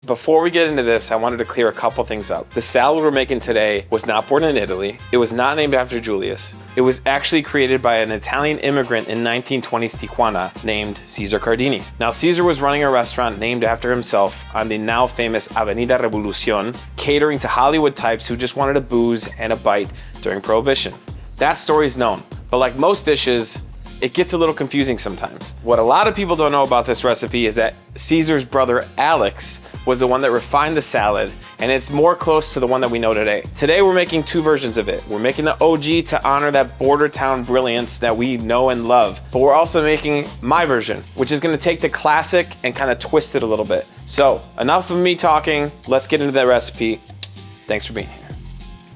Before we get into this, I wanted to clear a couple things up. The salad we're making today was not born in Italy. It was not named after Julius. It was actually created by an Italian immigrant in 1920s Tijuana named Cesar Cardini. Now, Cesar was running a restaurant named after himself on the now famous Avenida Revolucion, catering to Hollywood types who just wanted a booze and a bite during Prohibition. That story's known, but like most dishes, it gets a little confusing sometimes. What a lot of people don't know about this recipe is that Cesar's brother Alex was the one that refined the salad, and it's more close to the one that we know today. Today we're making two versions of it. We're making the OG to honor that border town brilliance that we know and love, but we're also making my version, which is gonna take the classic and kind of twist it a little bit. So enough of me talking, let's get into that recipe. Thanks for being here.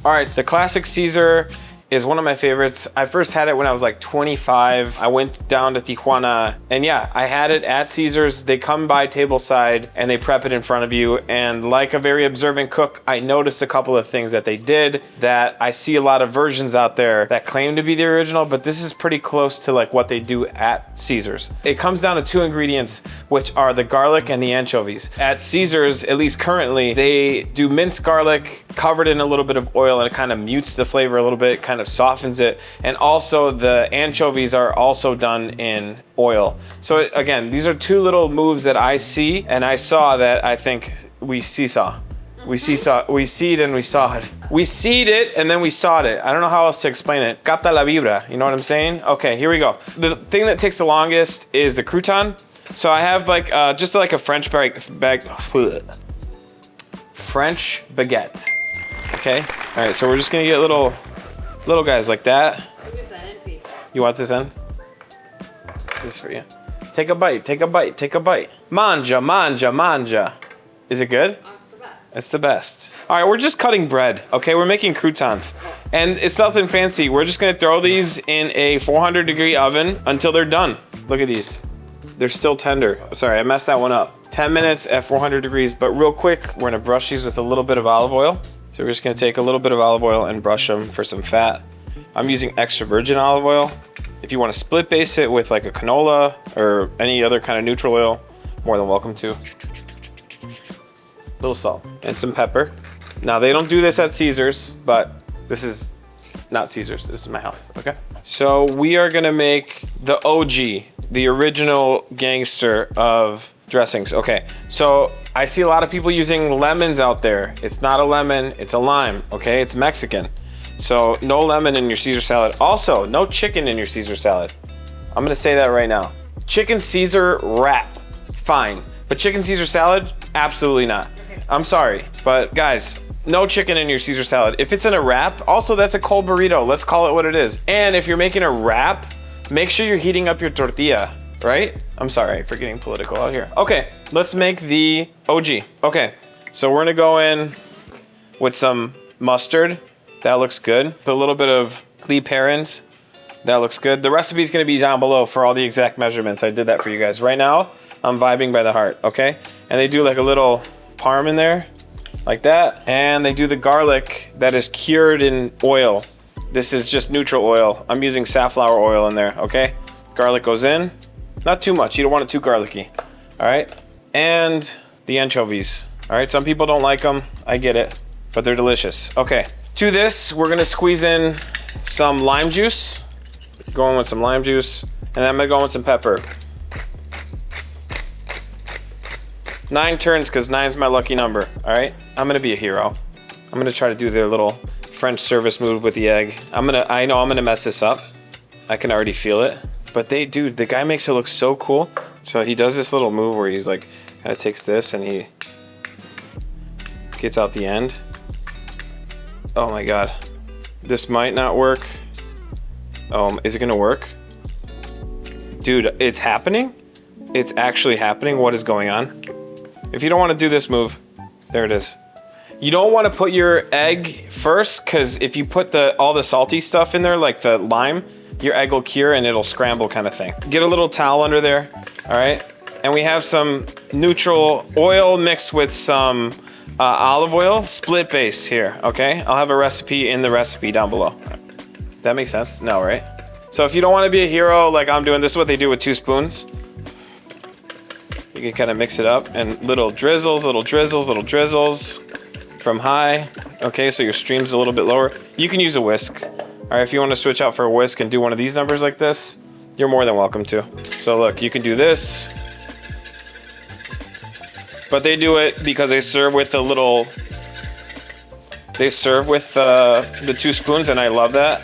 All right, so the classic Caesar is one of my favorites. I first had it when I was like 25. I went down to Tijuana, and yeah, I had it at Caesar's. They come by tableside and they prep it in front of you. And like a very observant cook, I noticed a couple of things that they did that I see a lot of versions out there that claim to be the original, but this is pretty close to like what they do at Caesar's. It comes down to two ingredients, which are the garlic and the anchovies. At Caesar's, at least currently, they do minced garlic covered in a little bit of oil, and it kind of mutes the flavor a little bit, kind of softens it. And also the anchovies are also done in oil. So again, these are two little moves that I see, and I saw that I think we seesaw. We seed and we saw it. We seed it and then we sawed it. I don't know how else to explain it. Capta la vibra, you know what I'm saying? Okay, here we go. The thing that takes the longest is the crouton. So I have like just like a French French baguette. Okay, all right, so we're just gonna get little guys like that. You want this end? This is for you. Take a bite, take a bite, take a bite. Manja, manja, manja. Is it good? It's the best. All right, we're just cutting bread, okay? We're making croutons. And it's nothing fancy. We're just gonna throw these in a 400-degree oven until they're done. Look at these. They're still tender. Sorry, I messed that one up. 10 minutes at 400 degrees, but real quick, we're gonna brush these with a little bit of olive oil. So we're just gonna take a little bit of olive oil and brush them for some fat. I'm using extra virgin olive oil. If you wanna split base it with like a canola or any other kind of neutral oil, more than welcome to. Little salt and some pepper. Now they don't do this at Caesar's, but this is not Caesar's, this is my house, okay? So we are gonna make the OG, the original gangster of dressings. Okay, so I see a lot of people using lemons out there. It's not a lemon, it's a lime, okay? It's Mexican. So no lemon in your Caesar salad. Also, no chicken in your Caesar salad. I'm gonna say that right now. Chicken Caesar wrap, fine. But chicken Caesar salad, absolutely not. Okay. I'm sorry, but guys, no chicken in your Caesar salad. If it's in a wrap, also that's a cold burrito. Let's call it what it is. And if you're making a wrap, make sure you're heating up your tortilla, right? I'm sorry for getting political out here. Okay, let's make the OG. Okay, so we're gonna go in with some mustard. That looks good. With a little bit of Lee Perrins. That looks good. The recipe is gonna be down below for all the exact measurements. I did that for you guys. Right now, I'm vibing by the heart, okay? And they do like a little parm in there, like that. And they do the garlic that is cured in oil. This is just neutral oil. I'm using safflower oil in there, okay? Garlic goes in. Not too much, you don't want it too garlicky, all right? And the anchovies, all right? Some people don't like them, I get it, but they're delicious. Okay, to this, we're gonna squeeze in some lime juice. Going with some lime juice, and then I'm gonna go with some pepper. 9 turns, because 9's my lucky number, all right? I'm gonna be a hero. I'm gonna try to do their little French service move with the egg. I know I'm gonna mess this up. I can already feel it. But dude, the guy makes it look so cool. So he does this little move where he's like, kind of takes this and he gets out the end. Oh my God. This might not work. Oh, is it gonna work? Dude, it's happening? It's actually happening. What is going on? If you don't want to do this move, there it is. You don't want to put your egg first, because if you put all the salty stuff in there, like the lime, your egg will cure and it'll scramble kind of thing. Get a little towel under there, all right? And we have some neutral oil mixed with some olive oil, split base here, okay? I'll have a recipe in the recipe down below. That makes sense? No, right? So if you don't want to be a hero like I'm doing, this is what they do with 2 spoons. You can kind of mix it up and little drizzles, little drizzles, little drizzles from high. Okay, so your stream's a little bit lower. You can use a whisk. All right, if you want to switch out for a whisk and do one of these numbers like this, you're more than welcome to. So look, you can do this. But they do it because they serve with the little, they serve with the 2 spoons, and I love that.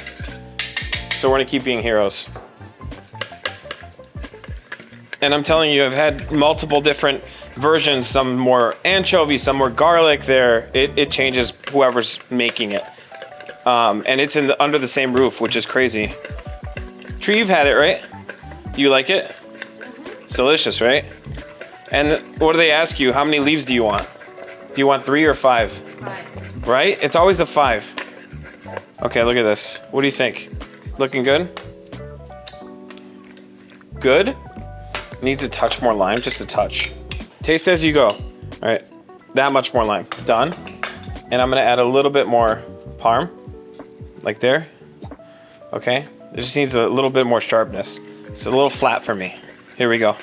So we're gonna keep being heroes. And I'm telling you, I've had multiple different versions, some more anchovies, some more garlic there. It changes whoever's making it. And it's under the same roof, which is crazy. Tree, you've had it, right? Do you like it? It's delicious, right? And what do they ask you? How many leaves do you want? Do you want 3 or 5? 5. Right? It's always a 5. Okay, look at this. What do you think? Looking good? Good? Needs a touch more lime, just a touch. Taste as you go. All right, that much more lime. Done. And I'm gonna add a little bit more parm, like there. Okay, it just needs a little bit more sharpness. It's a little flat for me. Here we go.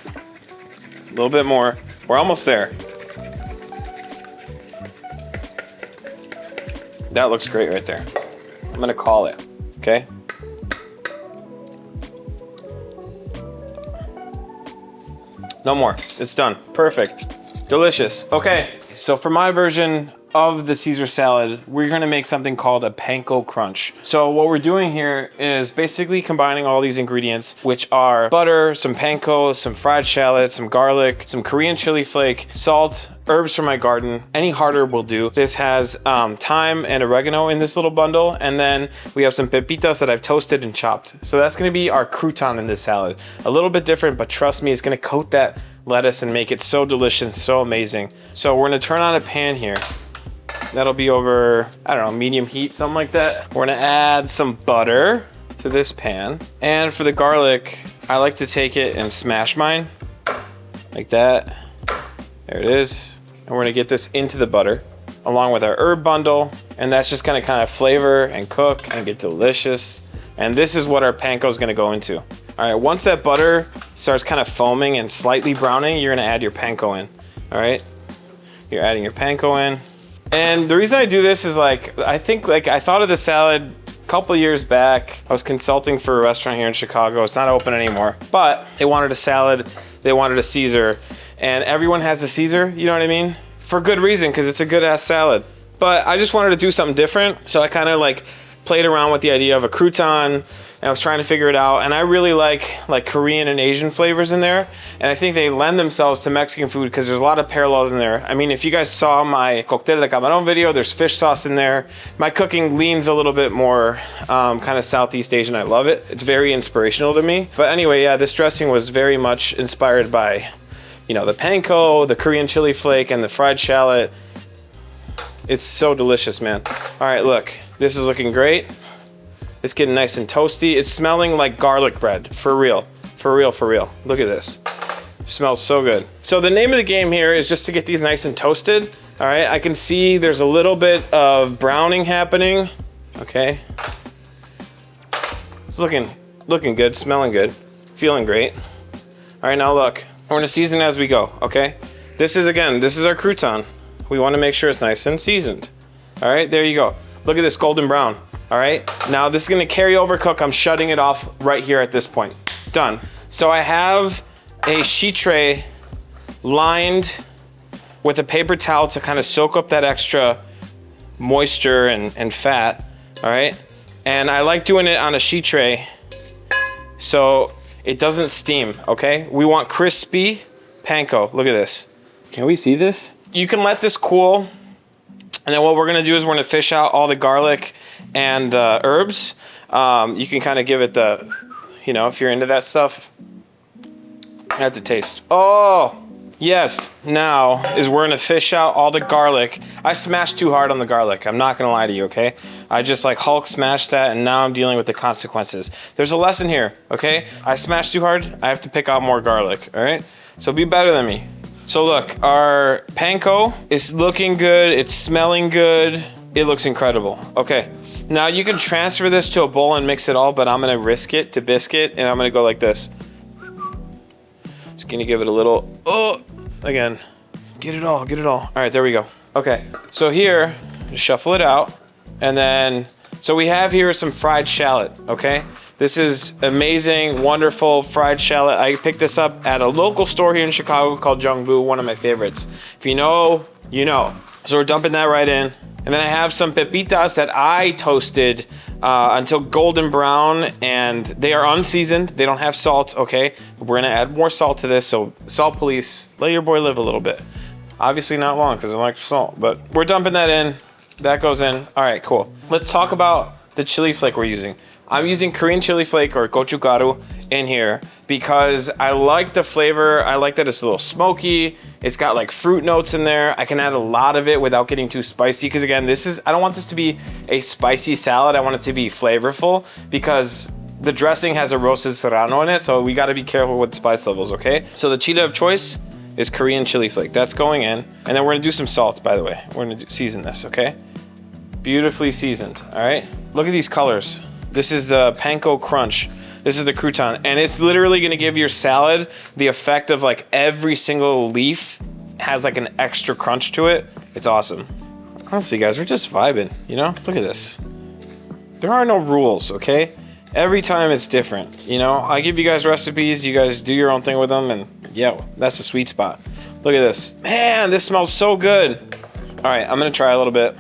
A little bit more. We're almost there. That looks great right there. I'm gonna call it, okay? No more. It's done. Perfect. Delicious. Okay, so for my version of the Caesar salad, we're gonna make something called a Panko crunch. So what we're doing here is basically combining all these ingredients, which are butter, some panko, some fried shallot, some garlic, some Korean chili flake, salt, herbs from my garden. Any hard herb will do. This has thyme and oregano in this little bundle, and then we have some pepitas that I've toasted and chopped. So that's gonna be our crouton in this salad. A little bit different, but trust me, it's gonna coat that lettuce and make it so delicious, so amazing. So we're gonna turn on a pan here. That'll be over, I don't know, medium heat, something like that. We're gonna add some butter to this pan. And for the garlic, I like to take it and smash mine, like that. There it is. And we're gonna get this into the butter, along with our herb bundle. And that's just gonna kind of flavor and cook and get delicious. And this is what our panko is gonna go into. All right, once that butter starts kind of foaming and slightly browning, you're gonna add your panko in, all right? You're adding your panko in. And the reason I do this is I thought of the salad a couple years back. I was consulting for a restaurant here in Chicago. It's not open anymore, but they wanted a salad. They wanted a Caesar, and everyone has a Caesar, you know what I mean? For good reason, because it's a good ass salad. But I just wanted to do something different. So I kind of played around with the idea of a crouton, and I was trying to figure it out. And I really like Korean and Asian flavors in there. And I think they lend themselves to Mexican food because there's a lot of parallels in there. I mean, if you guys saw my cóctel de camarón video, there's fish sauce in there. My cooking leans a little bit more kind of Southeast Asian. I love it. It's very inspirational to me. But anyway, yeah, this dressing was very much inspired by, you know, the panko, the Korean chili flake, and the fried shallot. It's so delicious, man. All right, look, this is looking great. It's getting nice and toasty. It's smelling like garlic bread, for real. For real, for real. Look at this. It smells so good. So the name of the game here is just to get these nice and toasted. All right, I can see there's a little bit of browning happening. Okay. It's looking good, smelling good, feeling great. All right, now look, we're gonna season as we go, okay? This is our crouton. We wanna make sure it's nice and seasoned. All right, there you go. Look at this golden brown. All right, now this is gonna carry over cook. I'm shutting it off right here at this point. Done. So I have a sheet tray lined with a paper towel to kind of soak up that extra moisture and fat, all right? And I like doing it on a sheet tray so it doesn't steam, okay? We want crispy panko. Look at this. Can we see this? You can let this cool. And then what we're gonna do is we're gonna fish out all the garlic and the herbs. You can kind of give it the, you know, if you're into that stuff. That's a taste. Oh, yes. Now is we're gonna fish out all the garlic. I smashed too hard on the garlic. I'm not gonna lie to you, okay? I just Hulk smashed that, and now I'm dealing with the consequences. There's a lesson here, okay? I smashed too hard. I have to pick out more garlic, all right? So be better than me. So look, our panko is looking good. It's smelling good. It looks incredible. Okay, now you can transfer this to a bowl and mix it all, but I'm gonna risk it to biscuit, and I'm gonna go like this. Just gonna give it a little, again. Get it all, get it all. All right, there we go. Okay, so here, shuffle it out. And then, so we have here some fried shallot, okay? This is amazing, wonderful fried shallot. I picked this up at a local store here in Chicago called Jungbu, one of my favorites. If you know, you know. So we're dumping that right in. And then I have some pepitas that I toasted until golden brown, and they are unseasoned. They don't have salt, okay? But we're gonna add more salt to this, so salt police, let your boy live a little bit. Obviously not long, because I like salt, but we're dumping that in. That goes in. All right, cool. Let's talk about the chili flake we're using. I'm using Korean chili flake or gochugaru in here because I like the flavor. I like that it's a little smoky. It's got like fruit notes in there. I can add a lot of it without getting too spicy because again, I don't want this to be a spicy salad. I want it to be flavorful because the dressing has a roasted serrano in it, so we gotta be careful with spice levels, okay? So the chili of choice is Korean chili flake. That's going in. And then we're gonna do some salt, by the way. We're gonna season this, okay? Beautifully seasoned, all right? Look at these colors. This is the Panko Crunch. This is the Crouton. And it's literally gonna give your salad the effect of like every single leaf has like an extra crunch to it. It's awesome. Honestly, guys, we're just vibing, you know? Look at this. There are no rules, okay? Every time it's different, you know? I give you guys recipes, you guys do your own thing with them, and yeah, that's the sweet spot. Look at this. Man, this smells so good. All right, I'm gonna try a little bit.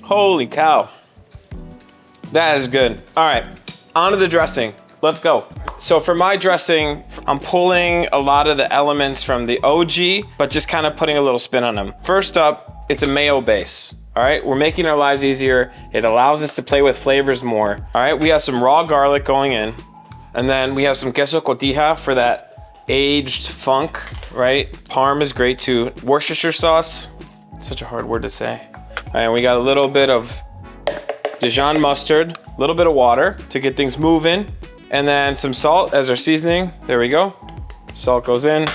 Holy cow. That is good. All right, on to the dressing. Let's go. So for my dressing, I'm pulling a lot of the elements from the OG, but just kind of putting a little spin on them. First up, it's a mayo base. All right, we're making our lives easier. It allows us to play with flavors more. All right, we have some raw garlic going in, and then we have some queso cotija for that aged funk, right? Parm is great too. Worcestershire sauce, such a hard word to say. All right, we got a little bit of Dijon mustard, a little bit of water to get things moving, and then some salt as our seasoning. There we go. Salt goes in.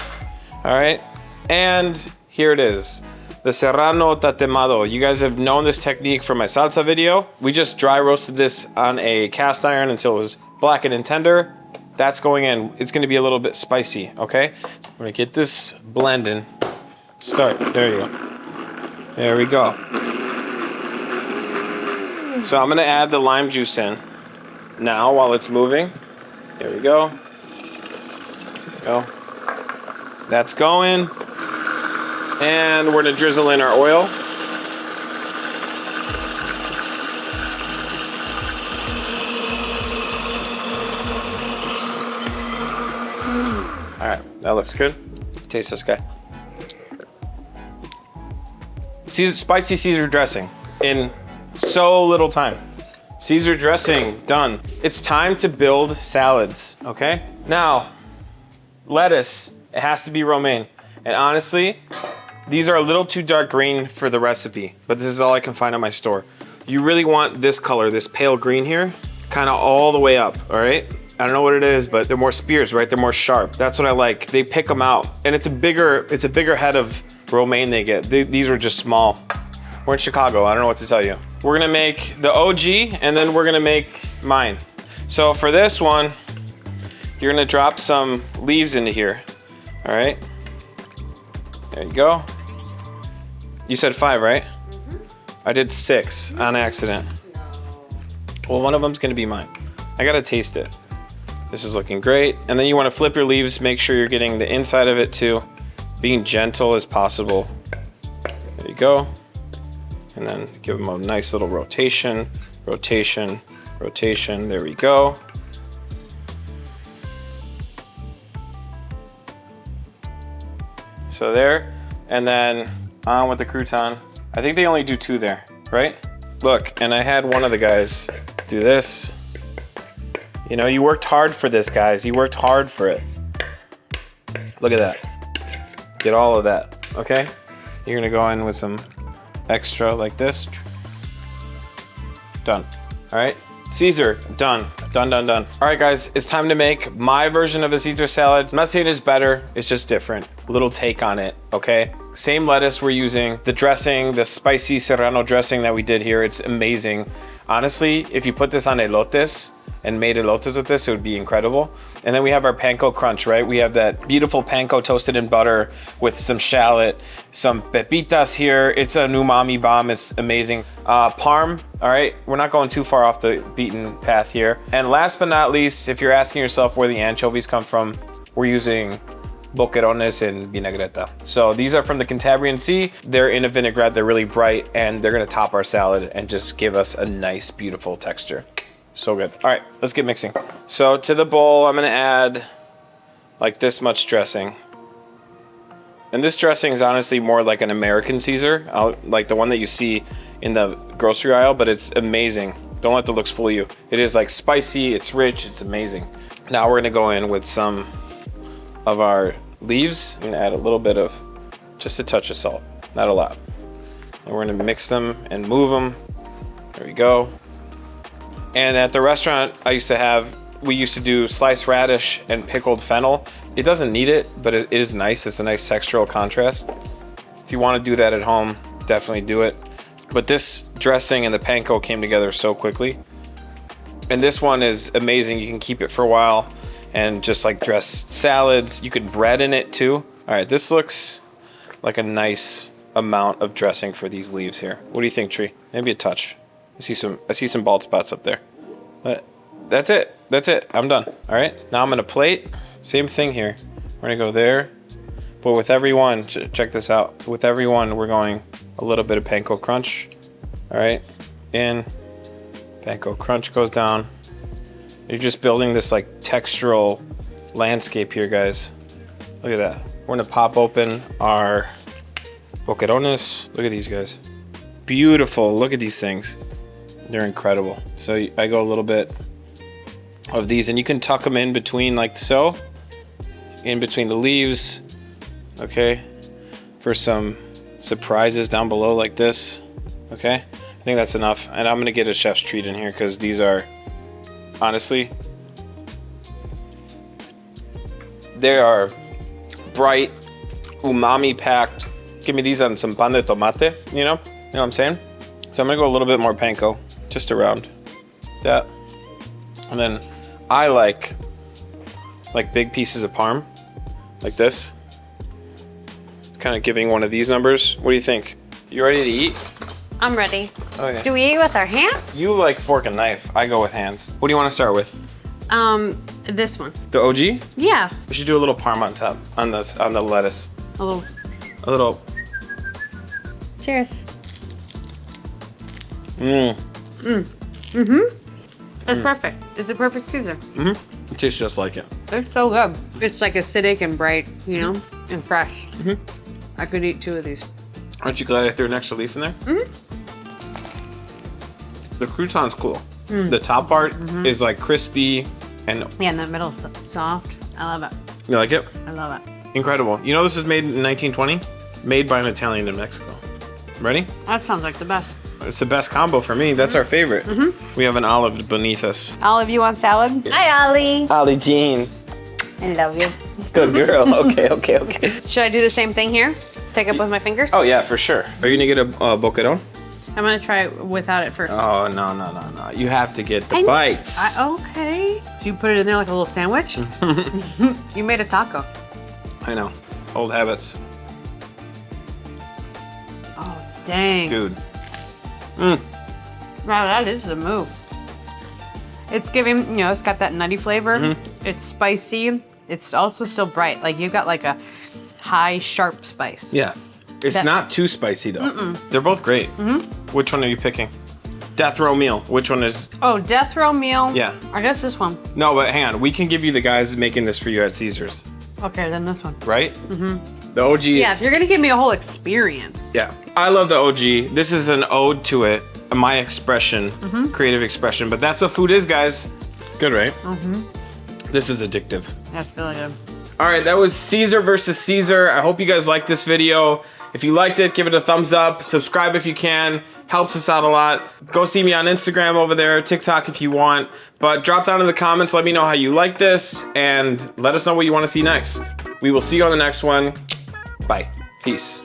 All right, and here it is. The serrano tatemado. You guys have known this technique from my salsa video. We just dry roasted this on a cast iron until it was blackened and tender. That's going in. It's gonna be a little bit spicy, okay? So we're gonna get this blending. Start, there you go. There we go. So I'm gonna add the lime juice in now while it's moving. There we go. Go. That's going. And we're gonna drizzle in our oil. All right, that looks good. Taste this guy. Spicy Caesar dressing in so little time. Caesar dressing, done. It's time to build salads, okay? Now, lettuce, it has to be romaine. And honestly, these are a little too dark green for the recipe, but this is all I can find at my store. You really want this color, this pale green here, kind of all the way up, all right? I don't know what it is, but they're more spears, right? They're more sharp. That's what I like. They pick them out, and it's a bigger head of romaine they get. These are just small. We're in Chicago, I don't know what to tell you. We're gonna make the OG, and then we're gonna make mine. So for this one, you're gonna drop some leaves into here, all right? There you go. You said 5, right? I did 6 on accident. Well, one of them's gonna be mine. I gotta taste it. This is looking great. And then you wanna flip your leaves, make sure you're getting the inside of it too, being gentle as possible. There you go. And then give them a nice little rotation, rotation, rotation. There we go. So there, and then on with the crouton. I think they only do 2 there, right? Look, and I had one of the guys do this. You know, you worked hard for this, guys. You worked hard for it. Look at that. Get all of that, okay? You're gonna go in with some extra like this. Done, all right? Caesar, done, done, done, done. All right, guys, it's time to make my version of a Caesar salad. I'm not saying it's better, it's just different. A little take on it, okay? Same lettuce we're using. The dressing, the spicy serrano dressing that we did here, it's amazing. Honestly, if you put this on elotes, and made elotes with this, it would be incredible. And then we have our panko crunch, right? We have that beautiful panko toasted in butter with some shallot, some pepitas here. It's an umami bomb. It's amazing. Parm, all right? We're not going too far off the beaten path here. And last but not least, if you're asking yourself where the anchovies come from, we're using boquerones and vinagreta. So these are from the Cantabrian Sea. They're in a vinaigrette, they're really bright, and they're gonna top our salad and just give us a nice, beautiful texture. So good. All right, let's get mixing. So to the bowl, I'm gonna add like this much dressing. And this dressing is honestly more like an American Caesar, like the one that you see in the grocery aisle, but it's amazing. Don't let the looks fool you. It is like spicy, it's rich, it's amazing. Now we're gonna go in with some of our leaves. I'm gonna add a little bit of, just a touch of salt, not a lot. And we're gonna mix them and move them. There we go. And at the restaurant we used to do sliced radish and pickled fennel. It doesn't need it, but it is nice. It's a nice textural contrast. If you wanna do that at home, definitely do it. But this dressing and the panko came together so quickly. And this one is amazing. You can keep it for a while and just like dress salads. You can bread in it too. All right, this looks like a nice amount of dressing for these leaves here. What do you think, Tree? Maybe a touch. I see some bald spots up there. But that's it. That's it. I'm done. All right. Now I'm gonna plate. Same thing here. We're gonna go there. But with every one, check this out. With every one, we're going a little bit of panko crunch. All right. In. Panko crunch goes down. You're just building this like textural landscape here, guys. Look at that. We're gonna pop open our boquerones. Look at these guys. Beautiful. Look at these things. They're incredible. So I go a little bit of these, and you can tuck them in between like so, in between the leaves, okay, for some surprises down below like this, okay? I think that's enough. And I'm gonna get a chef's treat in here because these are, honestly, they are bright, umami packed. Give me these on some pan de tomate, you know what I'm saying? So I'm gonna go a little bit more panko, just around that. And then I like big pieces of parm, like this. Kind of giving one of these numbers. What do you think? You ready to eat? I'm ready. Okay. Do we eat with our hands? You like fork and knife. I go with hands. What do you want to start with? This one. The OG? Yeah. We should do a little parm on top, on the lettuce. A little. Cheers. It's perfect. It's a perfect Caesar. It tastes just like it. It's so good. It's like acidic and bright, you know, and fresh. I could eat 2 of these. Aren't you glad I threw an extra leaf in there? The crouton's cool. The top part is like crispy and... Yeah, and the middle's soft. I love it. You like it? I love it. Incredible. You know this was made in 1920? Made by an Italian in Mexico. Ready? That sounds like the best. It's the best combo for me. That's our favorite. We have an olive beneath us. Olive, you want salad? Hi, Ollie. Ollie Jean. I love you. Good girl. Okay. Should I do the same thing here? Pick up with my fingers? Oh, yeah, for sure. Are you going to get a boqueron? I'm going to try it without it first. Oh, no. You have to get the bites. Okay. So you put it in there like a little sandwich? You made a taco. I know. Old habits. Oh, dang. Dude. Wow, that is the move. It's giving, you know, it's got that nutty flavor. It's spicy. It's also still bright. Like you've got like a high, sharp spice. Yeah. It's not too spicy though. They're both great. Which one are you picking? Death Row Meal. Which one is? Oh, Death Row Meal. Yeah. I guess this one. No, but hang on. We can give you the guys making this for you at Caesar's. Okay, then this one. Right? The OG Yeah, is... if you're gonna give me a whole experience. Yeah. I love the OG. This is an ode to it. My expression, creative expression. But that's what food is, guys. Good, right? This is addictive. That's really good. All right, that was Caesar versus Caesar. I hope you guys liked this video. If you liked it, give it a thumbs up. Subscribe if you can. Helps us out a lot. Go see me on Instagram over there, TikTok if you want. But drop down in the comments. Let me know how you like this. And let us know what you want to see next. We will see you on the next one. Bye. Peace.